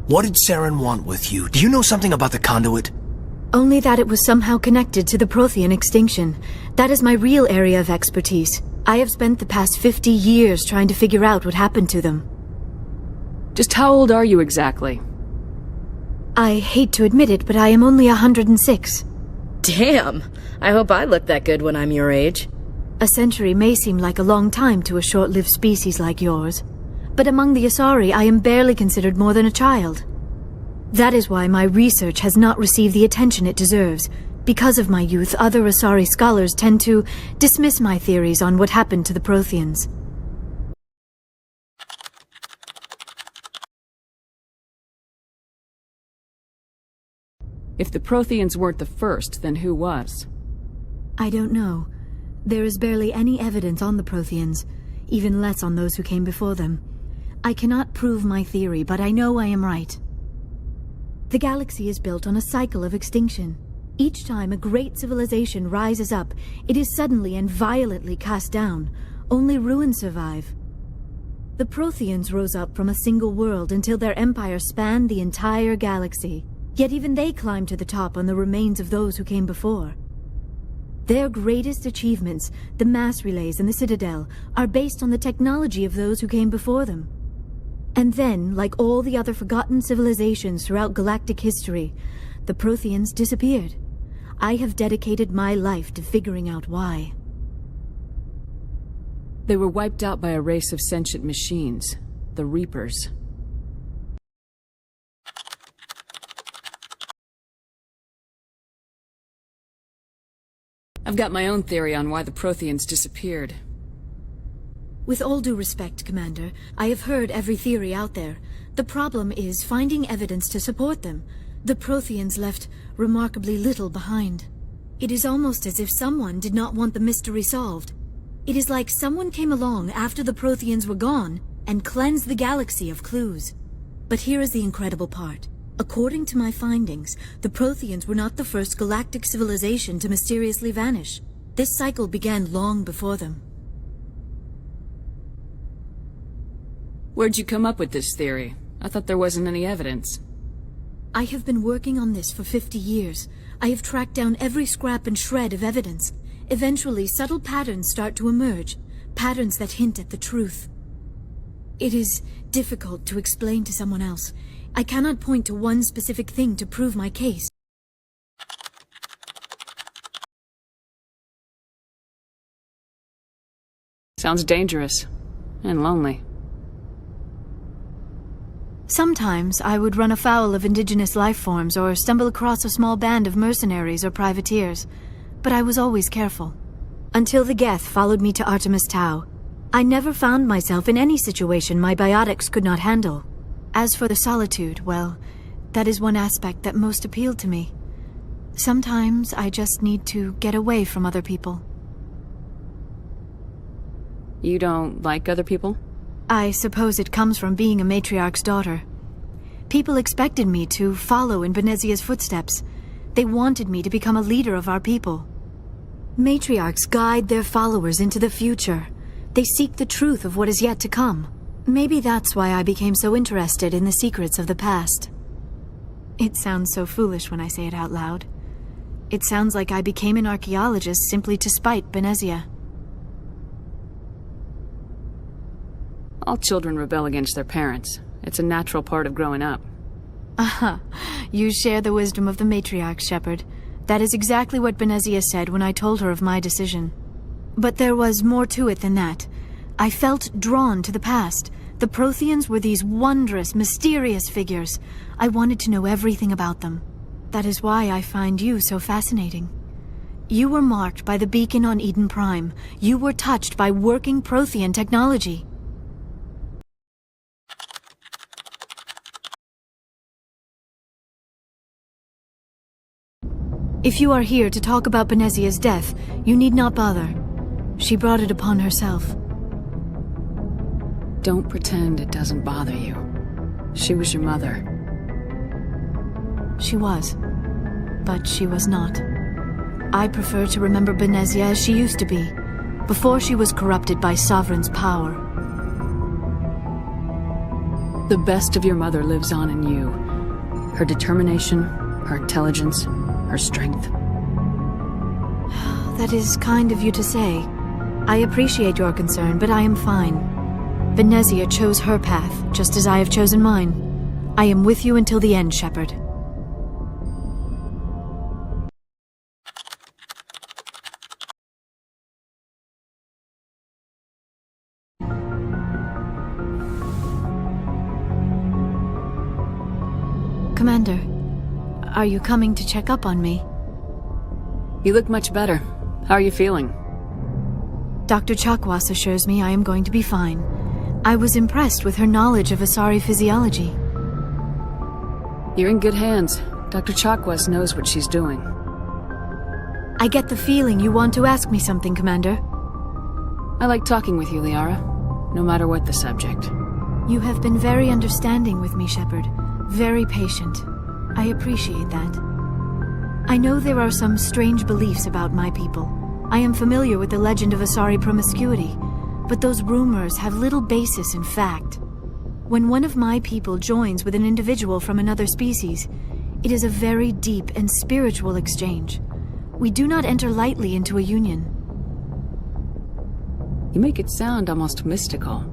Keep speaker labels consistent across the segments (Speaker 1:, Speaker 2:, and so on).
Speaker 1: What did Saren want with you? Do you know something about the conduit?
Speaker 2: Only that it was somehow connected to the Prothean extinction. That is my real area of expertise. I have spent the past 50 years trying to figure out what happened to them.
Speaker 3: Just how old are you exactly?
Speaker 2: I hate to admit it, but I am only 106.
Speaker 4: Damn! I hope I look that good when I'm your age.
Speaker 2: A century may seem like a long time to a short-lived species like yours, but among the Asari I am barely considered more than a child. That is why my research has not received the attention it deserves. Because of my youth, other Asari scholars tend to dismiss my theories on what happened to the Protheans.
Speaker 3: If the Protheans weren't the first, then who was?
Speaker 2: I don't know. There is barely any evidence on the Protheans, even less on those who came before them. I cannot prove my theory, but I know I am right. The galaxy is built on a cycle of extinction. Each time a great civilization rises up, it is suddenly and violently cast down. Only ruins survive. The Protheans rose up from a single world until their empire spanned the entire galaxy. Yet even they climbed to the top on the remains of those who came before. Their greatest achievements, the mass relays and the Citadel, are based on the technology of those who came before them. And then, like all the other forgotten civilizations throughout galactic history, the Protheans disappeared. I have dedicated my life to figuring out why.
Speaker 3: They were wiped out by a race of sentient machines, the Reapers. I've got my own theory on why the Protheans disappeared.
Speaker 2: With all due respect, Commander, I have heard every theory out there. The problem is finding evidence to support them. The Protheans left remarkably little behind. It is almost as if someone did not want the mystery solved. It is like someone came along after the Protheans were gone and cleansed the galaxy of clues. But here is the incredible part. According to my findings, the Protheans were not the first galactic civilization to mysteriously vanish. This cycle began long before them.
Speaker 3: Where'd you come up with this theory? I thought there wasn't any evidence.
Speaker 2: I have been working on this for 50 years. I have tracked down every scrap and shred of evidence. Eventually, subtle patterns start to emerge, patterns that hint at the truth. It is difficult to explain to someone else. I cannot point to one specific thing to prove my case.
Speaker 3: Sounds dangerous. And lonely.
Speaker 2: Sometimes I would run afoul of indigenous life forms or stumble across a small band of mercenaries or privateers, but I was always careful. Until the Geth followed me to Artemis Tau, I never found myself in any situation my biotics could not handle. As for the solitude, well, that is one aspect that most appealed to me. Sometimes I just need to get away from other people.
Speaker 3: You don't like other people?
Speaker 2: I suppose it comes from being a matriarch's daughter. People expected me to follow in Benezia's footsteps. They wanted me to become a leader of our people. Matriarchs guide their followers into the future. They seek the truth of what is yet to come. Maybe that's why I became so interested in the secrets of the past. It sounds so foolish when I say it out loud. It sounds like I became an archaeologist simply to spite Benezia.
Speaker 3: All children rebel against their parents. It's a natural part of growing up.
Speaker 2: Aha, you share the wisdom of the matriarch, Shepard. That is exactly what Benezia said when I told her of my decision. But there was more to it than that. I felt drawn to the past. The Protheans were these wondrous, mysterious figures. I wanted to know everything about them. That is why I find you so fascinating. You were marked by the beacon on Eden Prime. You were touched by working Prothean technology. If you are here to talk about Benezia's death, you need not bother. She brought it upon herself.
Speaker 3: Don't pretend it doesn't bother you. She was your mother.
Speaker 2: She was. But she was not. I prefer to remember Benezia as she used to be, before she was corrupted by Sovereign's power.
Speaker 3: The best of your mother lives on in you. Her determination, her intelligence, her strength.
Speaker 2: That is kind of you to say. I appreciate your concern, but I am fine. Venezia chose her path, just as I have chosen mine. I am with you until the end, Shepard. Commander, are you coming to check up on me?
Speaker 3: You look much better. How are you feeling?
Speaker 2: Dr. Chakwas assures me I am going to be fine. I was impressed with her knowledge of Asari physiology.
Speaker 3: You're in good hands. Dr. Chakwas knows what she's doing.
Speaker 2: I get the feeling you want to ask me something, Commander.
Speaker 3: I like talking with you, Liara. No matter what the subject.
Speaker 2: You have been very understanding with me, Shepard. Very patient. I appreciate that. I know there are some strange beliefs about my people. I am familiar with the legend of Asari promiscuity, but those rumors have little basis in fact. When one of my people joins with an individual from another species, it is a very deep and spiritual exchange. We do not enter lightly into a union.
Speaker 3: You make it sound almost mystical.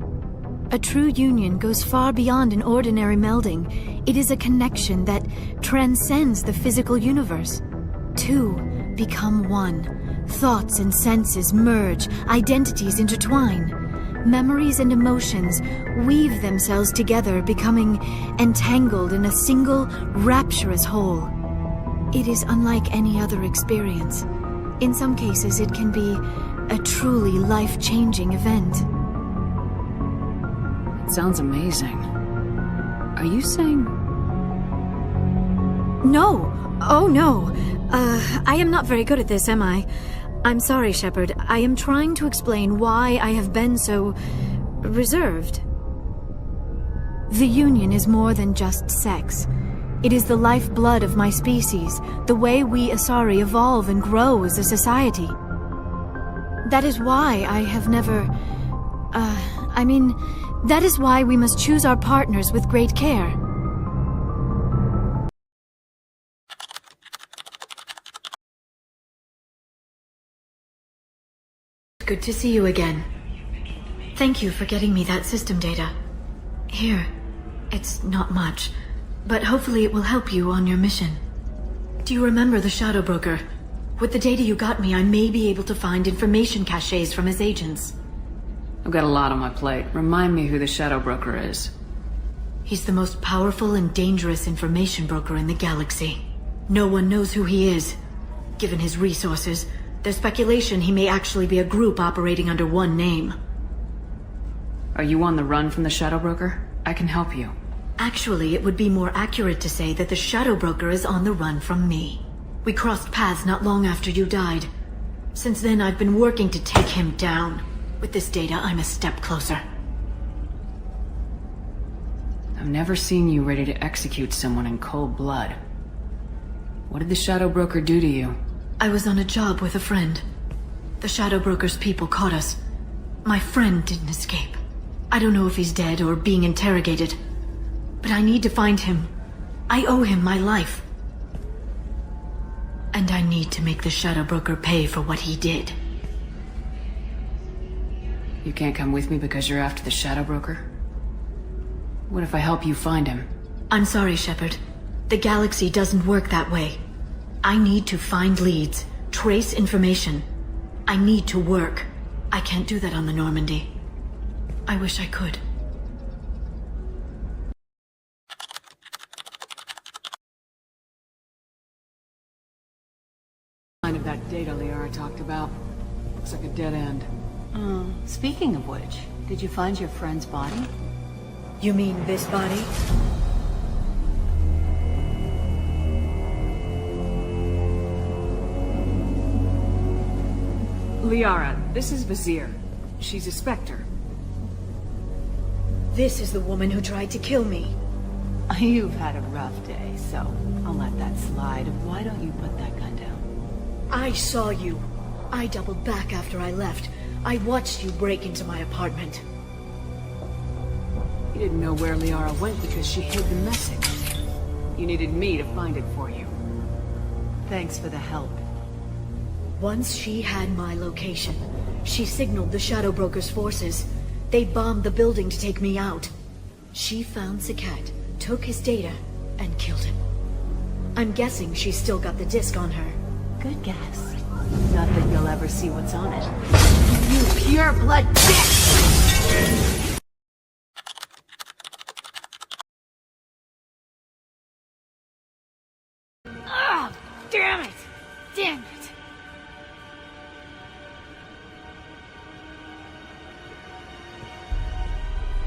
Speaker 2: A true union goes far beyond an ordinary melding. It is a connection that transcends the physical universe. Two become one. Thoughts and senses merge, identities intertwine. Memories and emotions weave themselves together, becoming entangled in a single, rapturous whole. It is unlike any other experience. In some cases, it can be a truly life-changing event.
Speaker 3: It sounds amazing. Are you saying...
Speaker 2: No! Oh, no! I am not very good at this, am I? I'm sorry, Shepard. I am trying to explain why I have been so... reserved. The Union is more than just sex. It is the lifeblood of my species, the way we Asari evolve and grow as a society. That is why I have never... that is why we must choose our partners with great care. Good to see you again. Thank you for getting me that system data. Here, it's not much, but hopefully it will help you on your mission. Do you remember the Shadow Broker? With the data you got me, I may be able to find information caches from his agents.
Speaker 3: I've got a lot on my plate. Remind me who the Shadow Broker is.
Speaker 2: He's the most powerful and dangerous information broker in the galaxy. No one knows who he is. Given his resources, there's speculation he may actually be a group operating under one name.
Speaker 3: Are you on the run from the Shadow Broker? I can help you.
Speaker 2: Actually, it would be more accurate to say that the Shadow Broker is on the run from me. We crossed paths not long after you died. Since then, I've been working to take him down. With this data, I'm a step closer.
Speaker 3: I've never seen you ready to execute someone in cold blood. What did the Shadow Broker do to you?
Speaker 2: I was on a job with a friend. The Shadow Broker's people caught us. My friend didn't escape. I don't know if he's dead or being interrogated. But I need to find him. I owe him my life. And I need to make the Shadow Broker pay for what he did.
Speaker 3: You can't come with me because you're after the Shadow Broker? What if I help you find him?
Speaker 2: I'm sorry, Shepard. The galaxy doesn't work that way. I need to find leads, trace information. I need to work. I can't do that on the Normandy. I wish I could.
Speaker 3: Of that data Liara talked about. Looks like a dead end.
Speaker 5: Speaking of which, did you find your friend's body?
Speaker 2: You mean this body?
Speaker 3: Liara, this is Vizier. She's a Spectre.
Speaker 2: This is the woman who tried to kill me.
Speaker 5: You've had a rough day, so I'll let that slide. Why don't you put that gun down?
Speaker 2: I saw you. I doubled back after I left. I watched you break into my apartment.
Speaker 3: You didn't know where Liara went because she hid the message. You needed me to find it for you.
Speaker 5: Thanks for the help.
Speaker 2: Once she had my location, she signaled the Shadow Broker's forces. They bombed the building to take me out. She found Sakat, took his data, and killed him. I'm guessing she's still got the disc on her.
Speaker 5: Good guess. Not that you'll ever see what's on it. You pure blood bitch! Oh, damn it! Damn it!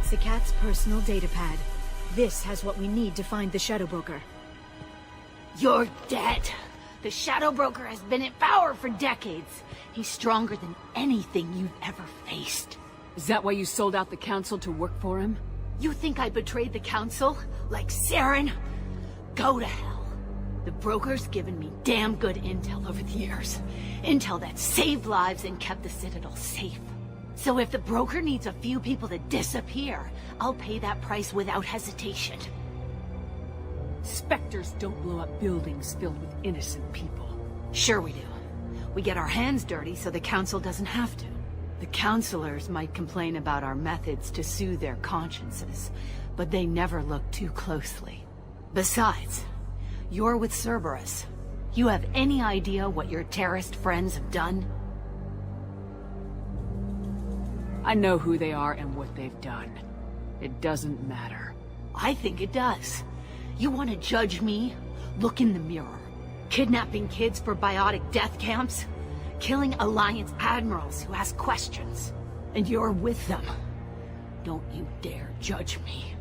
Speaker 2: Sakat's personal data pad. This has what we need to find the Shadow Broker.
Speaker 5: You're dead. The Shadow Broker has been in power for decades. He's stronger than anything you've ever faced.
Speaker 3: Is that why you sold out the Council to work for him?
Speaker 5: You think I betrayed the Council? Like Saren? Go to hell. The Broker's given me damn good intel over the years. Intel that saved lives and kept the Citadel safe. So if the Broker needs a few people to disappear, I'll pay that price without hesitation.
Speaker 3: Spectres don't blow up buildings filled with innocent people.
Speaker 5: Sure we do. We get our hands dirty so the Council doesn't have to. The Councilors might complain about our methods to soothe their consciences, but they never look too closely. Besides, you're with Cerberus. You have any idea what your terrorist friends have done?
Speaker 3: I know who they are and what they've done. It doesn't matter.
Speaker 5: I think it does. You want to judge me? Look in the mirror. Kidnapping kids for biotic death camps? Killing Alliance admirals who ask questions. And you're with them. Don't you dare judge me.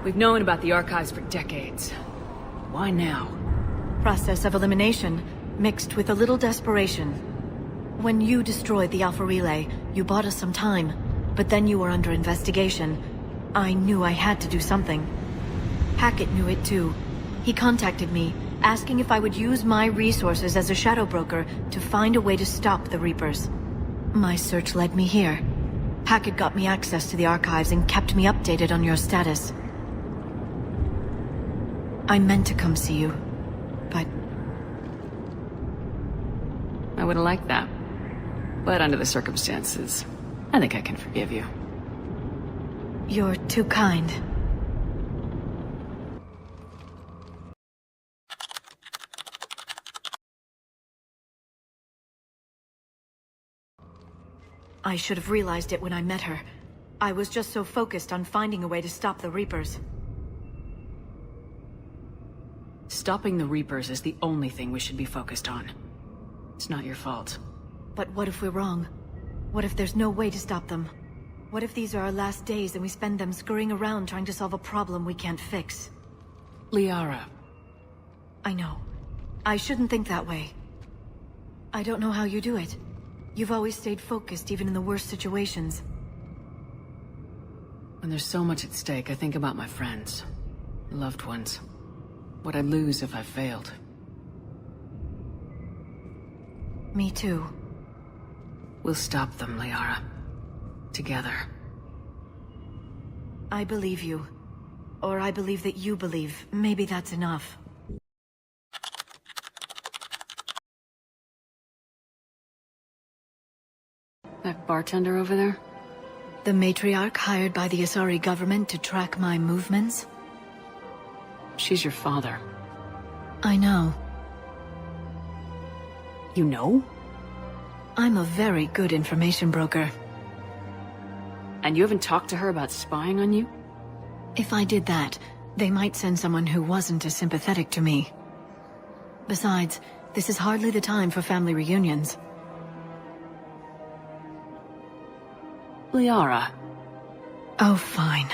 Speaker 3: We've known about the archives for decades. Why now?
Speaker 2: Process of elimination, mixed with a little desperation. When you destroyed the Alpha Relay, you bought us some time, but then you were under investigation. I knew I had to do something. Hackett knew it too. He contacted me, asking if I would use my resources as a Shadow Broker to find a way to stop the Reapers. My search led me here. Hackett got me access to the archives and kept me updated on your status. I meant to come see you, but...
Speaker 3: I would have liked that. But under the circumstances, I think I can forgive you.
Speaker 2: You're too kind. I should have realized it when I met her. I was just so focused on finding a way to stop the Reapers.
Speaker 3: Stopping the Reapers is the only thing we should be focused on. It's not your fault.
Speaker 2: But what if we're wrong? What if there's no way to stop them? What if these are our last days and we spend them scurrying around trying to solve a problem we can't fix?
Speaker 3: Liara.
Speaker 2: I know. I shouldn't think that way. I don't know how you do it. You've always stayed focused even in the worst situations.
Speaker 3: When there's so much at stake, I think about my friends, loved ones. What I'd lose if I failed.
Speaker 2: Me too.
Speaker 3: We'll stop them, Liara. Together.
Speaker 2: I believe you. Or I believe that you believe. Maybe that's enough.
Speaker 3: That bartender over there?
Speaker 2: The matriarch hired by the Asari government to track my movements?
Speaker 3: She's your father.
Speaker 2: I know.
Speaker 3: You know?
Speaker 2: I'm a very good information broker.
Speaker 3: And you haven't talked to her about spying on you?
Speaker 2: If I did that, they might send someone who wasn't as sympathetic to me. Besides, this is hardly the time for family reunions.
Speaker 3: Liara.
Speaker 2: Oh, fine.